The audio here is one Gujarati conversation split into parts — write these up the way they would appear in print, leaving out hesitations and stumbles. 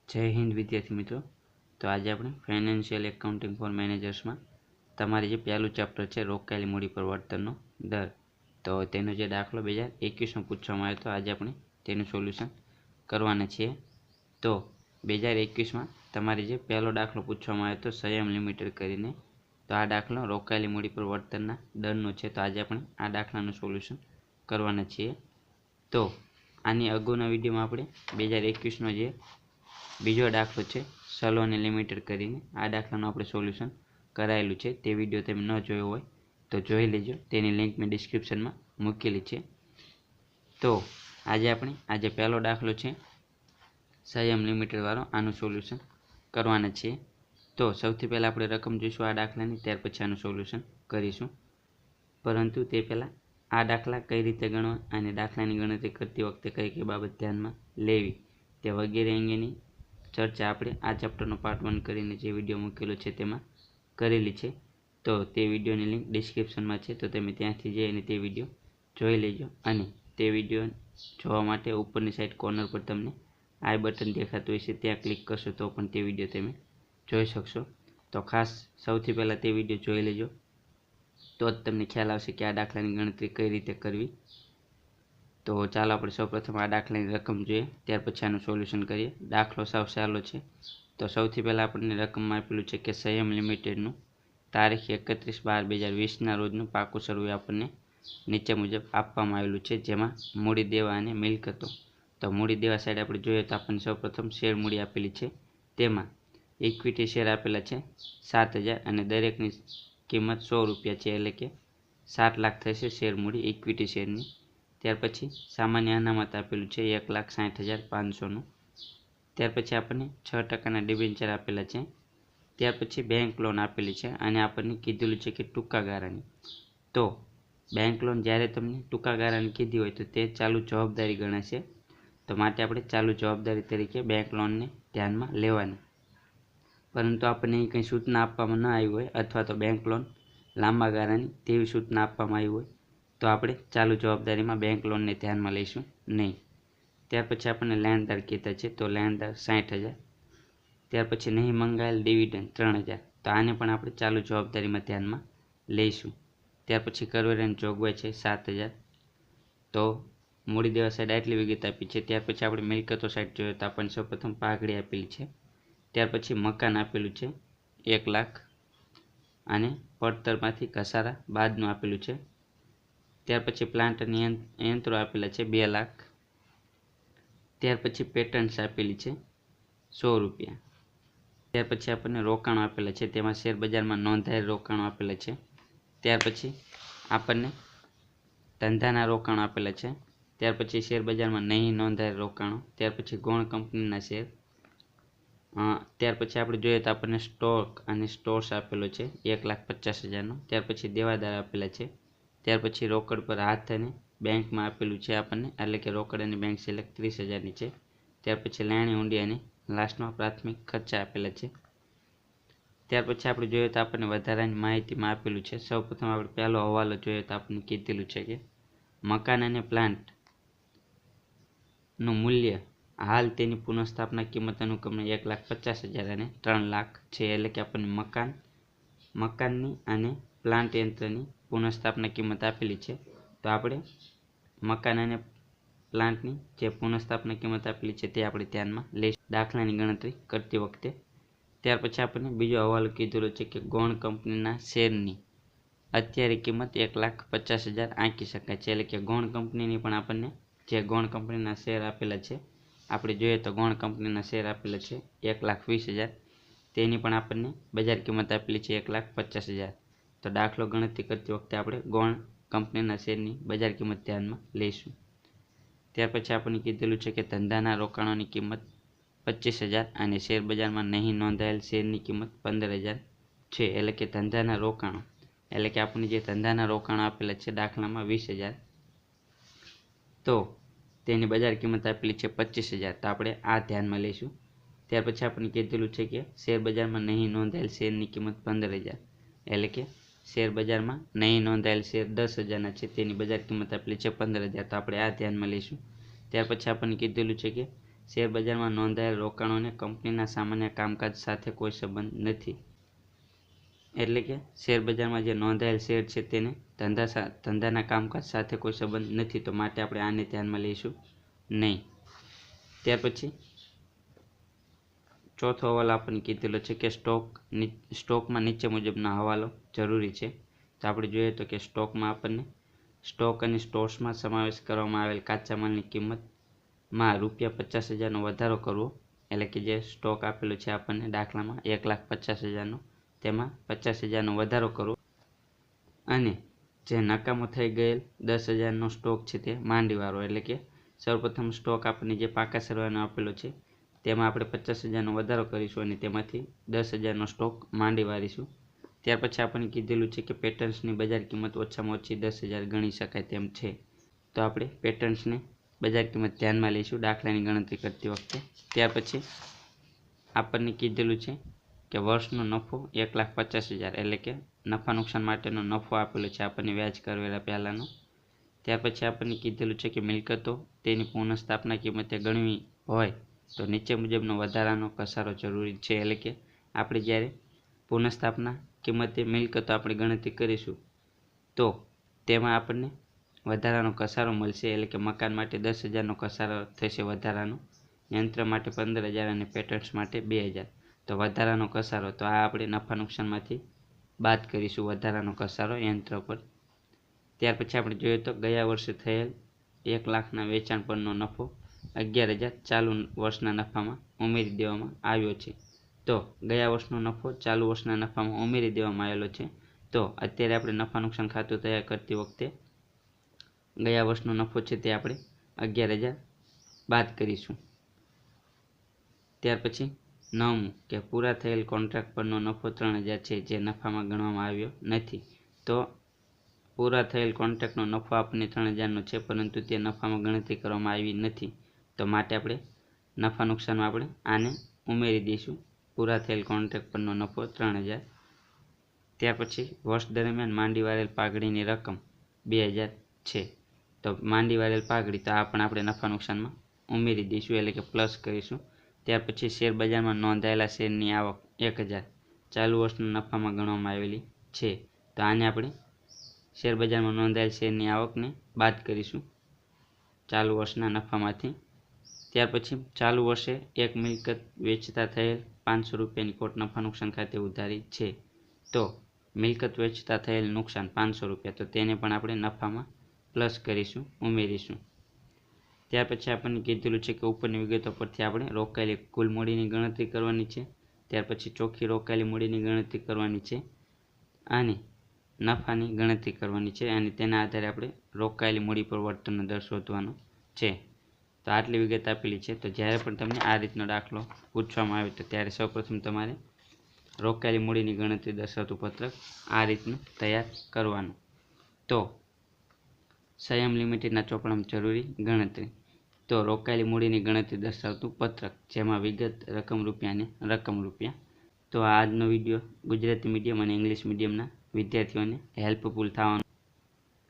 जय हिंद विद्यार्थी मित्रों। तो आज આપણે ફાઇનાન્શિયલ એકાઉન્ટિંગ ફોર મેનેજર્સમાં તમારે જે પહેલું ચેપ્ટર છે રોકાયેલી મૂડી પરિવર્તનનો દર, તો તેનો જે દાખલો 2021માં પૂછવામાં આવ્યો તો આજે આપણે તેનું સોલ્યુશન કરવાના છીએ। તો 2021માં તમારે જે પહેલો દાખલો પૂછવામાં આવ્યો તો સંયમ લિમિટેડ કરીને, તો આ દાખલો રોકાયેલી મૂડી પરિવર્તનના દરનો છે। તો આજે આપણે આ દાખલાનું સોલ્યુશન કરવાના છીએ। તો આની અગાઉના વિડીયોમાં આપણે 2021નો જે બીજો દાખલો છે સલોની લિમિટેડ કરીને, આ દાખલાનું આપણે સોલ્યુશન કરાયેલું છે। તે વિડીયો તમે ન જોયો હોય તો જોઈ લેજો, તેની લિંક મેં ડિસ્ક્રિપ્શનમાં મૂકેલી છે। તો આજે આપણે આ જે પહેલો દાખલો છે સંયમ લિમિટેડ વાળો, આનું સોલ્યુશન કરવાના છીએ। તો સૌથી પહેલાં આપણે રકમ જોઈશું આ દાખલાની, ત્યાર પછી આનું સોલ્યુશન કરીશું। પરંતુ તે પહેલાં આ દાખલા કઈ રીતે ગણવા અને દાખલાની ગણતરી કરતી વખતે કઈ કઈ બાબત ધ્યાનમાં લેવી તે વગેરે અંગેની ચર્ચા આપણે આ ચેપ્ટરનો પાર્ટ 1 કરીને જે વિડીયો મૂકેલો છે તેમાં કરેલી છે। તો તે વિડીયોની લિંક ડિસ્ક્રિપ્શનમાં છે, તો તમે ત્યાંથી જઈને તે વિડીયો જોઈ લેજો। અને તે વિડીયો જોવા માટે ઉપરની સાઈડ કોર્નર પર તમને આઈ બટન દેખાતું હશે, ત્યાં ક્લિક કરશો તો પણ તે વિડીયો તમે જોઈ શકશો। તો ખાસ સૌથી પહેલાં તે વિડીયો જોઈ લેજો, તો જ તમને ખ્યાલ આવશે કે આ દાખલાની ગણતરી કઈ રીતે કરવી। તો ચાલો આપણે સૌપ્રથમ આ દાખલાની રકમ જોઈએ, ત્યાર પછી આનું સોલ્યુશન કરીએ। દાખલો સાવ સહેલો છે। તો સૌથી પહેલાં આપણને રકમમાં આપેલું છે કે સંયમ લિમિટેડનું તારીખ 31/12/2020ના રોજનું પાકું સરવૈયું આપણને નીચે મુજબ આપવામાં આવેલું છે, જેમાં મૂડી દેવા અને મિલકતો। તો મૂડી દેવા સાઈડ આપણે જોઈએ તો આપણને સૌપ્રથમ શેર મૂડી આપેલી છે, તેમાં ઇક્વિટી શેર આપેલા છે 7000 અને દરેકની કિંમત 100 રૂપિયા છે, એટલે કે 7 લાખ થશે શેર મૂડી ઇક્વિટી શેરની। ત્યાર પછી સામાન્ય અનામત આપેલું છે 1,60,500નું। ત્યાર પછી આપણને 6%ના ડિબેન્ચર આપેલા છે। ત્યાર પછી બેંક લોન આપેલી છે અને આપણને કીધેલું છે કે ટૂંકા ગાળાની। તો બેંક લોન જ્યારે તમને ટૂંકા ગાળાની કીધી હોય તો તે ચાલુ જવાબદારી ગણાશે, તો માટે આપણે ચાલુ જવાબદારી તરીકે બેંક લોનને ધ્યાનમાં લેવાની। પરંતુ આપણને અહીં કંઈ સૂચના આપવામાં ન આવી હોય અથવા તો બેંક લોન લાંબા ગાળાની તેવી સૂચના આપવામાં આવી હોય તો આપણે ચાલુ જવાબદારીમાં બેંક લોનને ધ્યાનમાં લઈશું નહીં। ત્યાર પછી આપણને લેણદાર કીધા છે, તો લેણદાર 60,000। ત્યાર પછી નહીં મંગાયેલ ડિવિડન્ડ 3,000, તો આને પણ આપણે ચાલુ જવાબદારીમાં ધ્યાનમાં લઈશું। ત્યાર પછી કરવેરાની જોગવાઈ છે 7,000। તો મૂડી દેવા સાઈડ આટલી વિગત આપી છે। ત્યાર પછી આપણે મિલકતો સાઈડ જોઈએ તો આપણને સૌપ્રથમ પાઘડી આપેલી છે, ત્યાર પછી મકાન આપેલું છે 1 લાખ અને પડતરમાંથી ઘસારા બાદનું આપેલું છે। ત્યાર પછી પ્લાન્ટ અને યંત્રો આપેલા છે 2 લાખ। ત્યાર પછી પેટન્ટ્સ આપેલી છે 100 રૂપિયા। ત્યાર પછી આપણને રોકાણો આપેલા છે, તેમાં શેર બજારમાં નોંધાયેલ રોકાણો આપેલા છે। ત્યાર પછી આપણને ધંધાના રોકાણો આપેલા છે। ત્યાર પછી શેર બજારમાં નહીં નોંધાયેલ રોકાણો। ત્યાર પછી ગૌણ કંપનીના શેર। ત્યાર પછી આપણે જોઈએ તો આપણને સ્ટોક અને સ્ટોર્સ આપેલો છે 1,50,000નો। ત્યાર પછી દેવાદાર આપેલા છે। ત્યાર પછી રોકડ પર હાથ અને બેંકમાં આપેલું છે આપણને, એટલે કે રોકડ અને બેંક સિલેક્ટ 30,000ની છે। ત્યાર પછી લેણી ઊંડી અને લાસ્ટમાં પ્રાથમિક ખર્ચા આપેલા છે। ત્યાર પછી આપણે જોઈએ તો આપણને વધારાની માહિતીમાં આપેલું છે। સૌપ્રથમ આપણે પહેલો હવાલો જોઈએ તો આપણને કીધેલું છે કે મકાન અને પ્લાન્ટનું મૂલ્ય હાલ તેની પુનઃસ્થાપના કિંમત અનુક્રમે 1,50,000 અને 3 લાખ છે, એટલે કે આપણને મકાનની અને પ્લાન્ટ યંત્રની પુનઃસ્થાપના કિંમત આપેલી છે। તો આપણે મકાન અને પ્લાન્ટની જે પુનઃસ્થાપના કિંમત આપેલી છે તે આપણે ધ્યાનમાં લઈશું દાખલાની ગણતરી કરતી વખતે। ત્યાર પછી આપણને બીજો હવાલો કીધેલો છે કે ગૌણ કંપનીના શેરની અત્યારે કિંમત 1,50,000 આંકી શકાય છે, એટલે કે ગૌણ કંપનીની પણ આપણને જે ગૌણ કંપનીના શેર આપેલા છે, આપણે જોઈએ તો ગૌણ કંપનીના શેર આપેલા છે 1,20,000, તેની પણ આપણને બજાર કિંમત આપેલી છે 1,50,000। તો દાખલો ગણતરી કરતી વખતે આપણે ગૌણ કંપનીના શેરની બજાર કિંમત ધ્યાનમાં લઈશું। ત્યાર પછી આપણને કીધેલું છે કે ધંધાના રોકાણોની કિંમત 25,000 અને શેર બજારમાં નહીં નોંધાયેલ શેરની કિંમત 15,000 છે, એટલે કે ધંધાના રોકાણો, એટલે કે આપણને જે ધંધાના રોકાણો આપેલા છે દાખલામાં 20,000, તો તેની બજાર કિંમત આપેલી છે 25,000, તો આપણે આ ધ્યાનમાં લઈશું। ત્યાર પછી આપણને કીધેલું છે કે શેર બજારમાં નહીં નોંધાયેલ શેરની કિંમત 15,000, એટલે કે શેર બજારમાં નહીં નોંધાયેલ શેર 10,000ના છે, તેની બજાર કિંમત આપેલી છે 15,000, તો આપણે આ ધ્યાનમાં લઈશું। ત્યાર પછી આપણને કીધેલું છે કે શેરબજારમાં નોંધાયેલ રોકાણોને કંપનીના સામાન્ય કામકાજ સાથે કોઈ સંબંધ નથી. એટલે કે શેરબજારમાં જે નોંધાયેલ શેર છે તેને ધંધાના કામકાજ સાથે કોઈ સંબંધ નથી, તો માટે આપણે આને ધ્યાનમાં લઈશું નહીં. ત્યાર પછી ચોથો હવાલો આપણને કીધેલો છે કે સ્ટોકમાં નીચે મુજબનો હવાલો જરૂરી છે. તો આપણે જોઈએ તો કે સ્ટોકમાં આપણને સ્ટોક અને સ્ટોર્સમાં સમાવેશ કરવામાં આવેલ કાચા માલની કિંમતમાં ₹50,000નો વધારો કરવો. એટલે કે જે સ્ટોક આપેલો છે આપણને દાખલામાં 1,50,000નો, તેમાં 50,000નો વધારો કરવો. અને જે નકામો થઈ ગયેલ 10,000નો સ્ટોક છે તે માંડીવાળો. એટલે કે સૌપ્રથમ સ્ટોક આપણને જે પાકા સરવાળાનો આપેલો છે તેમાં આપણે 50,000નો વધારો કરીશું અને તેમાંથી 10,000નો સ્ટોક માંડી વાળીશું. ત્યાર પછી આપણને કીધેલું છે કે પેટન્ટ્સની બજાર કિંમત ઓછામાં ઓછી 10,000 ગણી શકાય તેમ છે. તો આપણે પેટન્ટ્સની બજાર કિંમત ધ્યાનમાં લઈશું દાખલાની ગણતરી કરતી વખતે. ત્યાર પછી આપણને કીધેલું છે કે વર્ષનો નફો 1,50,000, એટલે કે નફા નુકસાન માટેનો નફો આપેલો છે આપણને વ્યાજ કરવેલા પહેલાંનો. ત્યાર પછી આપણને કીધેલું છે કે મિલકતો તેની પુનઃસ્થાપના કિંમતે ગણવી હોય તો નીચે મુજબનો વધારાનો ઘસારો જરૂરી છે. એટલે કે આપણે જ્યારે પુનઃસ્થાપના કિંમતે મિલકતો આપણે ગણતરી કરીશું તો તેમાં આપણને વધારાનો ઘસારો મળશે. એટલે કે મકાન માટે 10,000નો ઘસારો થશે વધારાનો, યંત્ર માટે 15,000 અને પેટન્ટ્સ માટે 2,000. તો વધારાનો ઘસારો, તો આ આપણે નફા નુકસાનમાંથી બાદ કરીશું વધારાનો ઘસારો યંત્ર પર. ત્યાર પછી આપણે જોઈએ તો ગયા વર્ષે થયેલ 1 લાખના વેચાણ પરનો નફો 11,000 ચાલુ વર્ષના નફામાં ઉમેરી દેવામાં આવ્યો છે. તો ગયા વર્ષનો નફો ચાલુ વર્ષના નફામાં ઉમેરી દેવામાં આવેલો છે. તો અત્યારે આપણે નફા નુકસાન ખાતું તૈયાર કરતી વખતે ગયા વર્ષનો નફો છે તે આપણે 11,000 બાદ કરીશું. ત્યાર પછી 9મું કે પૂરા થયેલ કોન્ટ્રાક્ટ પરનો નફો 3,000 છે જે નફામાં ગણવામાં આવ્યો નથી. તો પૂરા થયેલ કોન્ટ્રાક્ટનો નફો આપણને 3,000નો છે પરંતુ તે નફામાં ગણતરી કરવામાં આવી નથી. તો માટે આપણે નફા નુકસાનમાં આપણે આને ઉમેરી દઈશું. પૂરા થયેલ કોન્ટ્રાક્ટ પરનો નફો 3,000. ત્યાર પછી વર્ષ દરમિયાન માંડી વાળેલ પાઘડીની રકમ 2,000 છે. તો માંડી વાળેલ પાઘડી, તો આ પણ આપણે નફા નુકસાનમાં ઉમેરી દઈશું, એટલે કે પ્લસ કરીશું. ત્યાર પછી શેરબજારમાં નોંધાયેલા શેરની આવક 1,000 ચાલુ વર્ષના નફામાં ગણવામાં આવેલી છે. તો આને આપણે શેરબજારમાં નોંધાયેલ શેરની આવકને બાદ કરીશું ચાલુ વર્ષના નફામાંથી. ત્યાર પછી ચાલુ વર્ષે એક મિલકત વેચતા થયેલ ₹500ની ખોટ નફા નુકસાન ખાતે ઉધારી છે. તો મિલકત વેચતા થયેલ નુકસાન ₹500, તો તેને પણ આપણે નફામાં પ્લસ કરીશું, ઉમેરીશું. ત્યાર પછી આપણને કીધેલું છે કે ઉપરની વિગતો પરથી આપણે રોકાયેલી કુલ મૂડીની ગણતરી કરવાની છે. ત્યાર પછી ચોખ્ખી રોકાયેલી મૂડીની ગણતરી કરવાની છે અને નફાની ગણતરી કરવાની છે અને તેના આધારે આપણે રોકાયેલી મૂડી પર વળતરનો દર શોધવાનો છે. તો આટલી વિગત આપેલી છે. તો જ્યારે પણ તમને આ રીતનો દાખલો પૂછવામાં આવે તો ત્યારે સૌપ્રથમ તમારે રોકાયેલી મૂડીની ગણતરી દર્શાવતું પત્રક આ રીતનું તૈયાર કરવાનું. તો સંયમ લિમિટેડના ચોપડામાં જરૂરી ગણતરી. તો રોકાયેલી મૂડીની ગણતરી દર્શાવતું પત્રક, જેમાં વિગત રકમ રૂપિયા અને રકમ રૂપિયા. તો આજનો વિડીયો ગુજરાતી મીડિયમ અને ઇંગ્લિશ મીડિયમના વિદ્યાર્થીઓને હેલ્પફુલ થવાનો,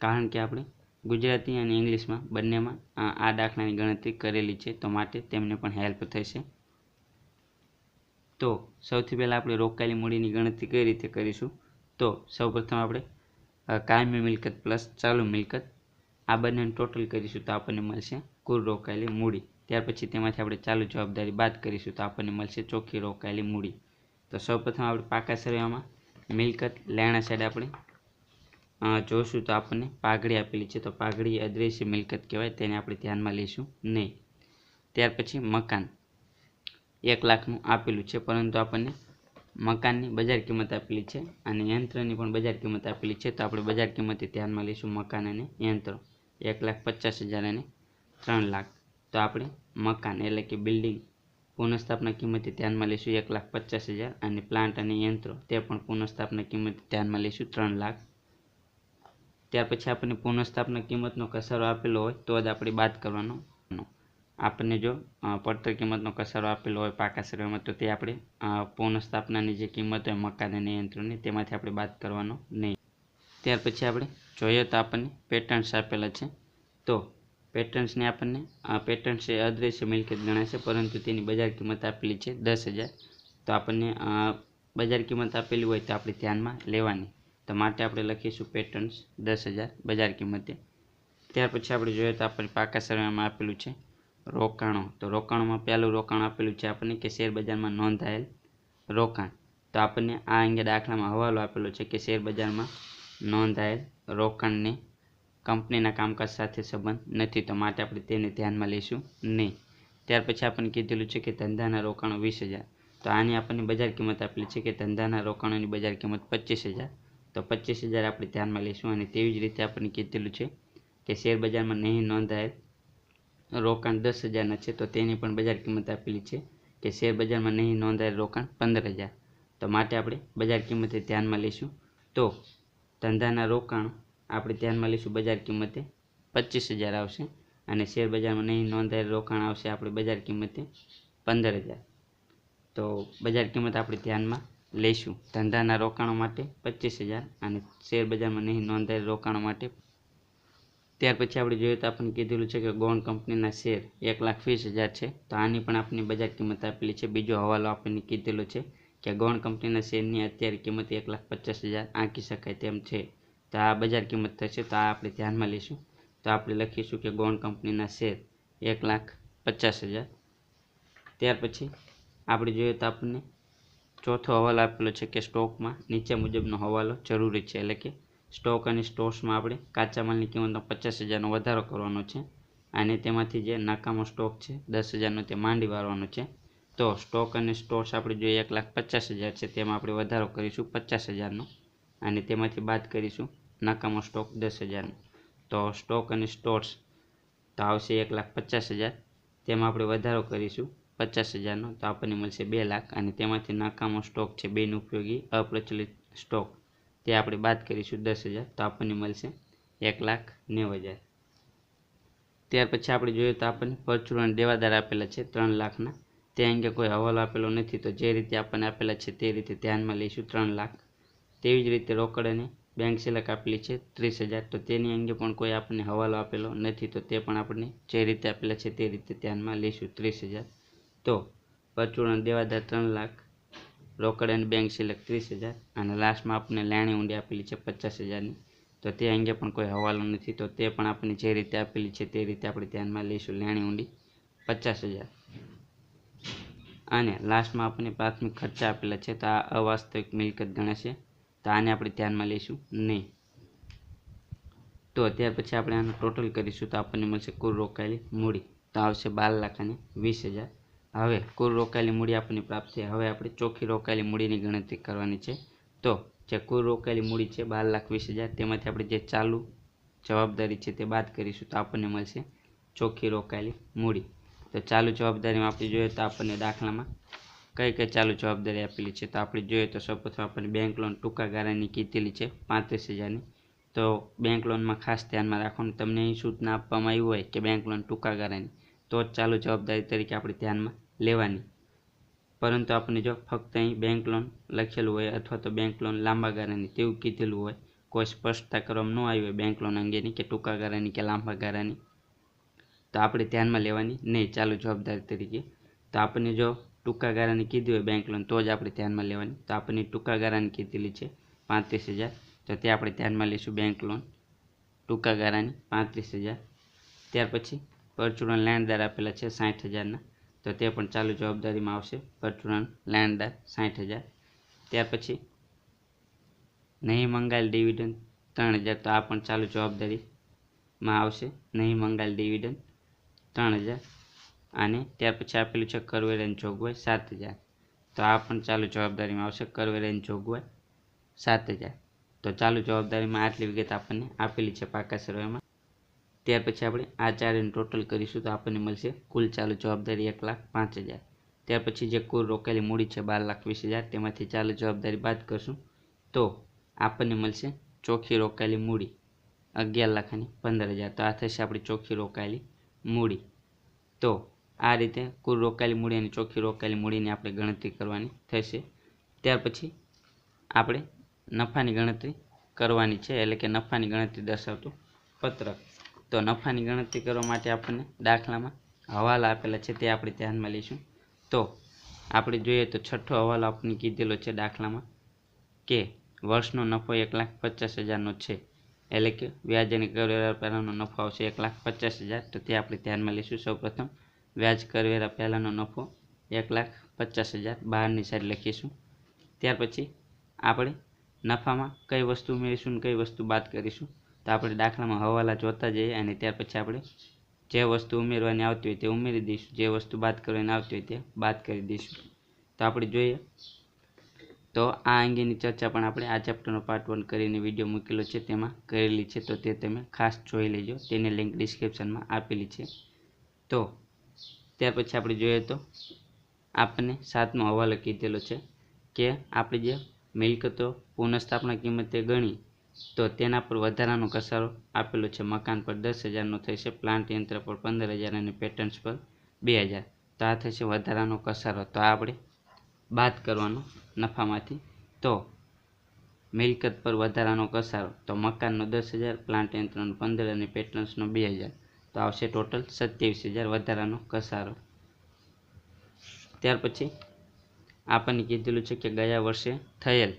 કારણ કે આપણે ગુજરાતી અને ઇંગ્લિશમાં બંનેમાં આ દાખલાની ગણતરી કરેલી છે, તો માટે તેમને પણ હેલ્પ થશે. તો સૌથી પહેલાં આપણે રોકાયેલી મૂડીની ગણતરી કઈ રીતે કરીશું? તો સૌપ્રથમ આપણે કાયમી મિલકત પ્લસ ચાલુ મિલકત આ બંનેનું ટોટલ કરીશું તો આપણને મળશે કુલ રોકાયેલી મૂડી. ત્યાર પછી તેમાંથી આપણે ચાલુ જવાબદારી બાદ કરીશું તો આપણને મળશે ચોખ્ખી રોકાયેલી મૂડી. તો સૌપ્રથમ આપણે પાકા સરવાળામાં મિલકત લેણા સાઈડ આપણે જોશું તો આપણને પાઘડી આપેલી છે, તો પાઘડી અદ્રશ્ય મિલકત કહેવાય, તેને આપણે ધ્યાનમાં લઈશું નહીં. ત્યાર પછી મકાન 1 લાખનું આપેલું છે, પરંતુ આપણને મકાનની બજાર કિંમત આપેલી છે અને યંત્રની પણ બજાર કિંમત આપેલી છે, તો આપણે બજાર કિંમતે ધ્યાનમાં લઈશું મકાન અને યંત્રો 1,50,000 અને 3 લાખ. તો આપણે મકાન એટલે કે બિલ્ડિંગ પુનઃસ્થાપના કિંમતે ધ્યાનમાં લઈશું 1,50,000 અને પ્લાન્ટ અને યંત્રો તે પણ પુનઃસ્થાપના કિંમતે ધ્યાનમાં લઈશું 3 લાખ. ત્યાર પછી આપણને પુનઃસ્થાપના કિંમતનો ઘસારો આપેલો હોય તો જ આપણે બાદ કરવાનો. આપણને જો પડતર કિંમતનો ઘસારો આપેલો હોય પાકા સરવાળામાં તો તે આપણે પુનઃસ્થાપનાની જે કિંમત હોય મકાન અને યંત્રોની તેમાંથી આપણે બાદ કરવાનો નહીં. ત્યાર પછી આપણે જોઈએ તો આપણને પેટન્ટ્સ આપેલા છે. તો પેટન્ટ્સને આપણને પેટન્ટ્સ એ અદ્રશ્ય મિલકત ગણાશે, પરંતુ તેની બજાર કિંમત આપેલી છે 10,000. તો આપણને બજાર કિંમત આપેલી હોય તો આપણે ધ્યાનમાં લેવાની. તો માટે આપણે લખીશું પેટન્ટ્સ 10,000 બજાર કિંમતે. ત્યાર પછી આપણે જોઈએ તો આપણને પાકા સરવાળામાં આપેલું છે રોકાણો. તો રોકાણોમાં પહેલું રોકાણ આપેલું છે આપણને કે શેર બજારમાં નોંધાયેલ રોકાણ. તો આપણને આ અંગે દાખલામાં હવાલો આપેલો છે કે શેર બજારમાં નોંધાયેલ રોકાણને કંપનીના કામકાજ સાથે સંબંધ નથી, તો માટે આપણે તેને ધ્યાનમાં લઈશું નહીં. ત્યાર પછી આપણને કીધેલું છે કે ધંધાના રોકાણો 20,000. તો આની આપણને બજાર કિંમત આપેલી છે કે ધંધાના રોકાણોની બજાર કિંમત 25,000. તો 25,000 આપણે ધ્યાનમાં લઈશું. અને તેવી જ રીતે આપણને કીધેલું છે કે શેર બજારમાં નહીં નોંધાયેલ રોકાણ 10,000ના છે, તો તેની પણ બજાર કિંમત આપેલી છે કે શેર બજારમાં નહીં નોંધાયેલ રોકાણ 15,000. તો માટે આપણે બજાર કિંમતે ધ્યાનમાં લઈશું. તો ધંધાના રોકાણો આપણે ધ્યાનમાં લઈશું બજાર કિંમતે 25,000 આવશે, અને શેર બજારમાં નહીં નોંધાયેલ રોકાણ આવશે આપણે બજાર કિંમતે 15,000. તો બજાર કિંમત આપણે ધ્યાનમાં લઈશું ધંધાના રોકાણો માટે 25,000 અને શેર બજારમાં નહીં નોંધાયેલ રોકાણો માટે. ત્યાર પછી આપણે જોઈએ તો આપણને કીધેલું છે કે ગૌણ કંપનીના શેર 1,20,000 છે. તો આની પણ આપણી બજાર કિંમત આપેલી છે. બીજો હવાલો આપણને કીધેલો છે કે ગૌણ કંપનીના શેરની અત્યારે કિંમત 1,50,000 આંકી શકાય તેમ છે. તો આ બજાર કિંમત થશે. તો આ આપણે ધ્યાનમાં લઈશું. તો આપણે લખીશું કે ગૌણ કંપનીના શેર 1,50,000. ત્યાર પછી આપણે જોઈએ તો આપણને ચોથો હવાલો આપેલો છે કે સ્ટોકમાં નીચે મુજબનો હવાલો જરૂરી છે, એટલે કે સ્ટોક અને સ્ટોર્સમાં આપણે કાચા માલની કિંમતમાં 50,000નો વધારો કરવાનો છે, અને તેમાંથી જે નકામો સ્ટોક છે 10,000નો તે માંડી વાળવાનો છે. તો સ્ટોક અને સ્ટોર્સ આપણે જોઈએ 1,50,000 છે, તેમાં આપણે વધારો કરીશું 50,000નો, અને તેમાંથી બાદ કરીશું નકામો સ્ટોક 10,000નો. તો સ્ટોક અને સ્ટોર્સ તો આવશે 1,50,000, તેમાં આપણે વધારો કરીશું 50,000નો, તો આપણને મળશે 2 લાખ. અને તેમાંથી નકામો સ્ટોક છે બિનઉપયોગી અપ્રચલિત સ્ટોક, તે આપણે બાદ કરીશું 10,000, તો આપણને મળશે 1,90,000. ત્યાર પછી આપણે જોઈએ તો આપણને પરચુરણ દેવાદાર આપેલા છે 3 લાખના. તે અંગે કોઈ હવાલો આપેલો નથી, તો જે રીતે આપણને આપેલા છે તે રીતે ધ્યાનમાં લઈશું 3 લાખ. તેવી જ રીતે રોકડ અને બેંક સિલક આપેલી છે 30,000. તો તેની અંગે પણ કોઈ આપણને હવાલો આપેલો નથી, તો તે પણ આપણે જે રીતે આપેલા છે તે રીતે ધ્યાનમાં લઈશું 30,000. તો પરચુરણ દેવાદાર 3 લાખ, રોકડ અને બેંક સિલક 30,000, અને લાસ્ટમાં આપણને લેણી ઊંડી આપેલી છે 50,000ની. તો તે અંગે પણ કોઈ હવાલો નથી, તો તે પણ આપણે જે રીતે આપેલી છે તે રીતે આપણે ધ્યાનમાં લઈશું લેણી ઊંડી 50,000. અને લાસ્ટમાં આપણને પ્રાથમિક ખર્ચા આપેલા છે, તો આ અવાસ્તવિક મિલકત ગણાશે, તો આને આપણે ધ્યાનમાં લઈશું નહીં. તો ત્યાર પછી આપણે આનું ટોટલ કરીશું તો આપણને મળશે કુલ રોકાયેલી મૂડી, તો આવશે 12,20,000. હવે કુલ રોકાયેલી મૂડી આપણને પ્રાપ્ત થઈ. હવે આપણે ચોખ્ખી રોકાયેલી મૂડીની ગણતરી કરવાની છે. તો જે કુલ રોકાયેલી મૂડી છે 12,20,000, તેમાંથી આપણે જે ચાલુ જવાબદારી છે તે બાદ કરીશું, તો આપણને મળશે ચોખ્ખી રોકાયેલી મૂડી. તો ચાલુ જવાબદારીમાં આપણે જોઈએ તો આપણને દાખલામાં કઈ કઈ ચાલુ જવાબદારી આપેલી છે. તો આપણે જોઈએ તો સૌપ્રથમ આપણને બેંક લોન ટૂંકા ગાળાની કીધેલી છે 35,000ની. તો બેંક લોનમાં ખાસ ધ્યાનમાં રાખવાનું, તમને અહીં સૂચના આપવામાં આવી હોય કે બેંક લોન ટૂંકા ગાળાની, તો જ ચાલુ જવાબદારી તરીકે આપણે ધ્યાનમાં લેવાની. પરંતુ આપણે જો ફક્ત અહીં બેંક લોન લખેલું હોય અથવા તો બેંક લોન લાંબા ગાળાની તેવું કીધેલું હોય, કોઈ સ્પષ્ટતા કરવામાં ન આવી હોય બેંક લોન અંગેની કે ટૂંકા ગાળાની કે લાંબા ગાળાની, તો આપણે ધ્યાનમાં લેવાની નહીં ચાલુ જવાબદારી તરીકે. તો આપણને જો ટૂંકા ગાળાની કીધી હોય બેંક લોન તો જ આપણે ધ્યાનમાં લેવાની. તો આપણને ટૂંકા ગાળાની કીધેલી છે 35,000, તો તે આપણે ધ્યાનમાં લઈશું બેંક લોન ટૂંકા ગાળાની 35,000. ત્યાર પછી પરચુરણ લેણદાર આપેલા છે 60,000ના, તો તે પણ ચાલુ જવાબદારીમાં આવશે પરચુરણ લેણદાર 60,000. ત્યાર પછી નહીં મંગાયેલ ડિવિડન્ડ 3,000, તો આ પણ ચાલુ જવાબદારીમાં આવશે નહીં મંગાયેલ ડિવિડન્ડ 3,000. અને ત્યાર પછી આપેલું છે કરવેરાની જોગવાઈ 7,000, તો આ પણ ચાલુ જવાબદારીમાં આવશે કરવેરાની જોગવાઈ 7,000. તો ચાલુ જવાબદારીમાં આટલી વિગત આપણને આપેલી છે પાકા સરવાળામાં. ત્યાર પછી આપણે આ ચારેનું ટોટલ કરીશું તો આપણને મળશે કુલ ચાલુ જવાબદારી 1,05,000. ત્યાર પછી જે કુલ રોકાયેલી મૂડી છે 12,20,000, તેમાંથી ચાલુ જવાબદારી બાદ કરશું તો આપણને મળશે ચોખ્ખી રોકાયેલી મૂડી 11,15,000. તો આ થશે આપણી ચોખ્ખી રોકાયેલી મૂડી. તો આ રીતે કુલ રોકાયેલી મૂડી અને ચોખ્ખી રોકાયેલી મૂડીની આપણે ગણતરી કરવાની થશે. ત્યાર પછી આપણે નફાની ગણતરી કરવાની છે, એટલે કે નફાની ગણતરી દર્શાવતું પત્રક. તો નફાની ગણતરી કરવા માટે આપણને દાખલામાં હવાલા આપેલા છે તે આપણે ધ્યાનમાં લઈશું. તો આપણે જોઈએ તો છઠ્ઠો હવાલો આપણને કીધેલો છે દાખલામાં કે વર્ષનો નફો 1,50,000નો છે, એટલે કે વ્યાજ અને કરવેરા પહેલાંનો નફો આવશે 1,50,000. તો તે આપણે ધ્યાનમાં લઈશું. સૌપ્રથમ વ્યાજ કરવેરા પહેલાંનો નફો 1,50,000 બહારની સાઈડ લખીશું. ત્યાર પછી આપણે નફામાં કઈ વસ્તુ ઉમેરીશું અને કઈ વસ્તુ બાદ કરીશું. તો આપણે દાખલામાં હવાલા જોતા જઈએ અને ત્યાર પછી આપણે જે વસ્તુ ઉમેરવાની આવતી હોય તે ઉમેરી દઈશું, જે વસ્તુ બાદ કરવાની આવતી હોય તે બાદ કરી દઈશું. તો આપણે જોઈએ તો આ અંગેની ચર્ચા પણ આપણે આ ચેપ્ટરનો પાર્ટ 1 કરીને વિડીયો મૂકેલો છે તેમાં કરેલી છે, તો તે તમે ખાસ જોઈ લેજો. તેની લિંક ડિસ્ક્રિપ્શનમાં આપેલી છે. તો ત્યાર પછી આપણે જોઈએ તો આપણને 7મો હવાલો કીધેલો છે કે આપણે જે મિલકતો પુનઃસ્થાપના કિંમતે ગણી તો તેના પર વધારાનો ઘસારો આપેલો છે. મકાન પર 10,000નો થશે, પ્લાન્ટ યંત્ર પર 15,000 અને પેટન્ટ્સ પર 2,000. તો આ થશે વધારાનો ઘસારો. તો આ આપણે બાદ કરવાનો નફામાંથી. તો મિલકત પર વધારાનો ઘસારો તો મકાનનો 10,000, પ્લાન્ટ યંત્રનો 15 અને પેટન્ટ્સનો 2,000. તો આવશે ટોટલ 27,000 વધારાનો ઘસારો. ત્યાર પછી આપણને કીધેલું છે કે ગયા વર્ષે થયેલ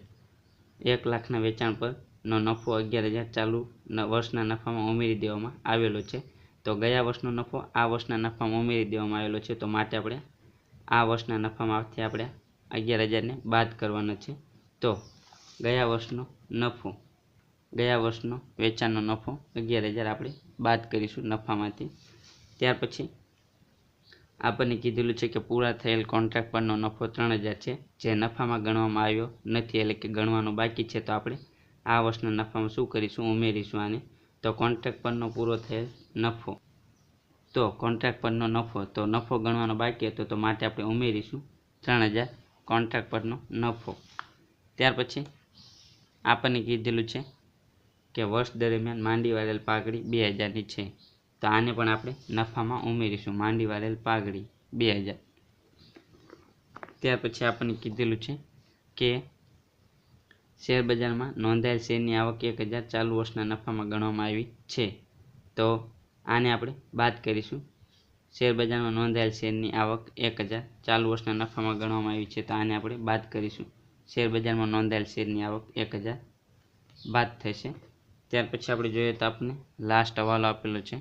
1 લાખના વેચાણ પરનો નફો 11,000 ચાલુ વર્ષના નફામાં ઉમેરી દેવામાં આવેલો છે. તો ગયા વર્ષનો નફો આ વર્ષના નફામાં ઉમેરી દેવામાં આવેલો છે. તો માટે આપણે આ વર્ષના નફામાંથી આપણે 11,000ને બાદ કરવાના છે. તો ગયા વર્ષનો વેચાણનો નફો 11,000 આપણે બાદ કરીશું નફામાંથી. ત્યાર પછી આપણને કીધેલું છે કે પૂરા થયેલ કોન્ટ્રાક્ટ પરનો નફો 3,000 છે, જે નફામાં ગણવામાં આવ્યો નથી, એટલે કે ગણવાનો બાકી છે. તો આપણે આ વર્ષના નફામાં શું કરીશું, ઉમેરીશું આને. તો કોન્ટ્રાક્ટ પરનો પૂરો થયેલ નફો, તો કોન્ટ્રાક્ટ પરનો નફો, તો નફો ગણવાનો બાકી હતો તો માટે આપણે ઉમેરીશું 3,000 કોન્ટ્રાક્ટ પરનો નફો. ત્યાર પછી આપણને કીધેલું છે કે વર્ષ દરમિયાન માંડી વાળેલ પાઘડી 2,000ની છે. તો આને પણ આપણે નફામાં ઉમેરીશું, માંડી વાળેલ પાઘડી 2,000. ત્યાર પછી આપણને કીધેલું છે કે શેરબજારમાં નોંધાયેલ શેરની આવક 1,000 ચાલુ વર્ષના નફામાં ગણવામાં આવી છે. તો આને આપણે બાદ કરીશું. શેરબજારમાં નોંધાયેલ શેરની આવક 1,000 ચાલુ વર્ષના નફામાં ગણવામાં આવી છે. તો આને આપણે બાદ કરીશું. શેરબજારમાં નોંધાયેલ શેરની આવક 1,000 બાદ થશે. ત્યાર પછી આપણે જોઈએ તો આપણને લાસ્ટ હવાલો આપેલો છે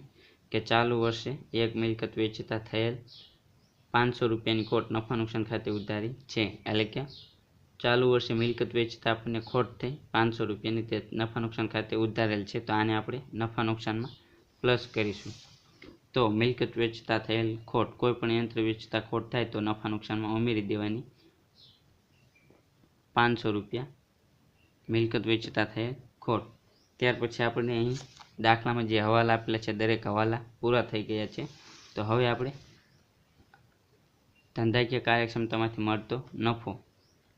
કે ચાલુ વર્ષે એક મિલકત વેચતા થયેલ 500 રૂપિયાની ખોટ નફા નુકસાન ખાતે ઉધારી છે, એટલે કે ચાલુ વર્ષે મિલકત વેચતા આપણને ખોટ થઈ 500 રૂપિયાની, તે નફા નુકસાન ખાતે ઉધારેલ છે. તો આને આપણે નફા નુકસાનમાં પ્લસ કરીશું. તો મિલકત વેચતા થયેલ ખોટ, કોઈ પણ યંત્ર વેચતા ખોટ થાય તો નફા નુકસાનમાં ઉમેરી દેવાની 500 રૂપિયા મિલકત વેચતા થયેલ ખોટ. ત્યાર પછી આપણને અહીં દાખલામાં જે હવાલા આપેલા છે દરેક હવાલા પૂરા થઈ ગયા છે. તો હવે આપણે ધંધાકીય કાર્યક્ષમતામાંથી મળતો નફો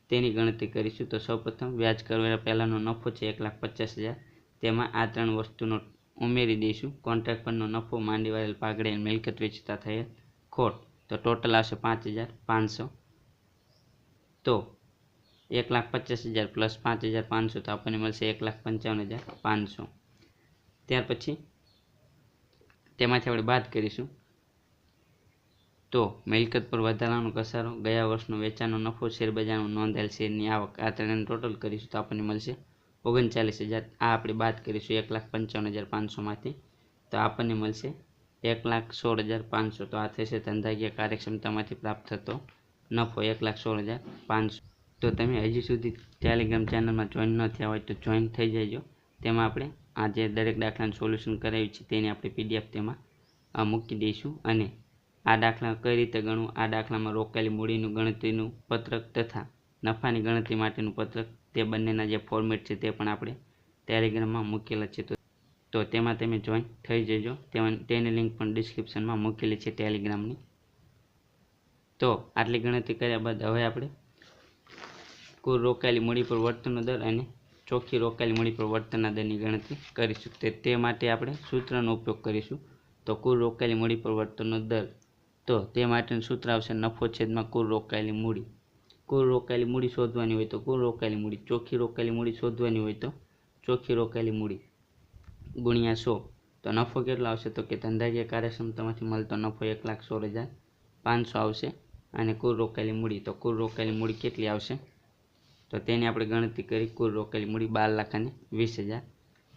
તેની ગણતરી કરીશું. તો સૌપ્રથમ વ્યાજ કરવેરા પહેલાંનો નફો છે 1,50,000, તેમાં આ 3 વસ્તુનો ઉમેરી દઈશું. કોન્ટ્રાક્ટ પરનો નફો, માંડી વાળેલ પાઘડી અને મિલકત વેચતા થયેલ ખોટ. તો ટોટલ આવશે 5,500. તો 1,50,000 પ્લસ 5,500 તો આપણને મળશે 1,55,500. ત્યાર પછી તેમાંથી આપણે બાદ કરીશું. તો મિલકત પર વધારાનો ઘસારો, ગયા વર્ષનો વેચાણનો નફો, શેરબજારમાં નોંધાયેલ શેરની આવક, આ ત્રણેયનું ટોટલ કરીશું તો આપણને મળશે 39,000. આ આપણે બાદ કરીશું 1,55,500માંથી. તો આપણને મળશે 1,16,500. તો આ થશે ધંધાકીય કાર્યક્ષમતામાંથી પ્રાપ્ત થતો નફો 1,16,500. તો તમે હજી સુધી ટેલિગ્રામ ચેનલમાં જોઈન ન થયા હોય તો જોઈન થઈ જજો. તેમાં આપણે આ જે દરેક દાખલાનું સોલ્યુશન કરાવ્યું છે તેની આપણે PDF તેમાં મૂકી દઈશું. અને આ દાખલા કઈ રીતે ગણવું, આ દાખલામાં રોકાયેલી મૂડીનું ગણતરીનું પત્રક તથા નફાની ગણતરી માટેનું પત્રક, તે બંનેના જે ફોર્મેટ છે તે પણ આપણે ટેલિગ્રામમાં મૂકેલા છે. તો તેમાં તમે જોઈન થઈ જજો. તેની લિંક પણ ડિસ્ક્રિપ્શનમાં મૂકેલી છે ટેલિગ્રામની. તો આટલી ગણતરી કર્યા બાદ હવે આપણે કુલ રોકાયેલી મૂડી પર વળતરનો દર અને ચોખ્ખી રોકાયેલી મૂડી પર વળતરના દરની ગણતરી કરીશું. તે માટે આપણે સૂત્રનો ઉપયોગ કરીશું. તો કુલ રોકાયેલી મૂડી પર વળતરનો દર, તો તે માટેનું સૂત્ર આવશે નફો છેદમાં કુલ રોકાયેલી મૂડી. કુલ રોકાયેલી મૂડી શોધવાની હોય તો કુલ રોકાયેલી મૂડી, ચોખ્ખી રોકાયેલી મૂડી શોધવાની હોય તો ચોખ્ખી રોકાયેલી મૂડી ગુણ્યા 100. તો નફો કેટલો આવશે તો કે ધંધાકીય કાર્યક્ષમતામાંથી મળતો નફો 1,16,500 આવશે. અને કુલ રોકાયેલી મૂડી, તો કુલ રોકાયેલી મૂડી કેટલી આવશે તો તેની આપણે ગણતરી કરી. કુલ રોકાયેલી મૂડી 12,20,000.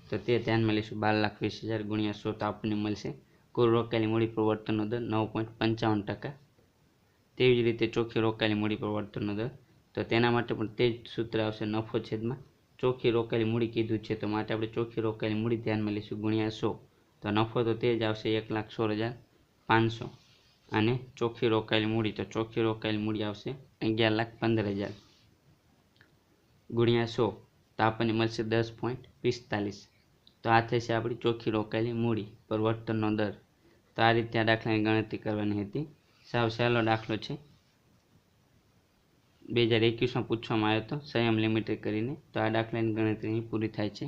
તો તે ધ્યાનમાં લઈશું. 12,20,000 ગુણ્યા 100 તો આપણને મળશે કુલ રોકાયેલી મૂડી પ્રવર્તનનો દર 9.55%. તેવી જ રીતે ચોખ્ખી રોકાયેલી મૂડી પ્રવર્તનનો દર, તો તેના માટે પણ તે જ સૂત્ર આવશે, નફો છેદમાં ચોખ્ખી રોકાયેલી મૂડી કીધું છે, તો માટે આપણે ચોખ્ખી રોકાયેલી મૂડી ધ્યાનમાં લઈશું ગુણ્યા 100. તો નફો તો તે જ આવશે 1,16,500. અને ચોખ્ખી રોકાયેલી મૂડી, તો ચોખ્ખી રોકાયેલી મૂડી આવશે 11,15,000 ગુણ્યા 100, તો આપણને મળશે 10.45. તો આ થશે આપણી ચોખ્ખી રોકાયેલી મૂડી પરિવર્તનનો દર. તો આ રીતે આ દાખલાની ગણતરી કરવાની હતી. સાવ સહેલો દાખલો છે. 2021માં પૂછવામાં આવ્યો હતો સંયમ લિમિટેડ કરીને. તો આ દાખલાની ગણતરી અહીં પૂરી થાય છે.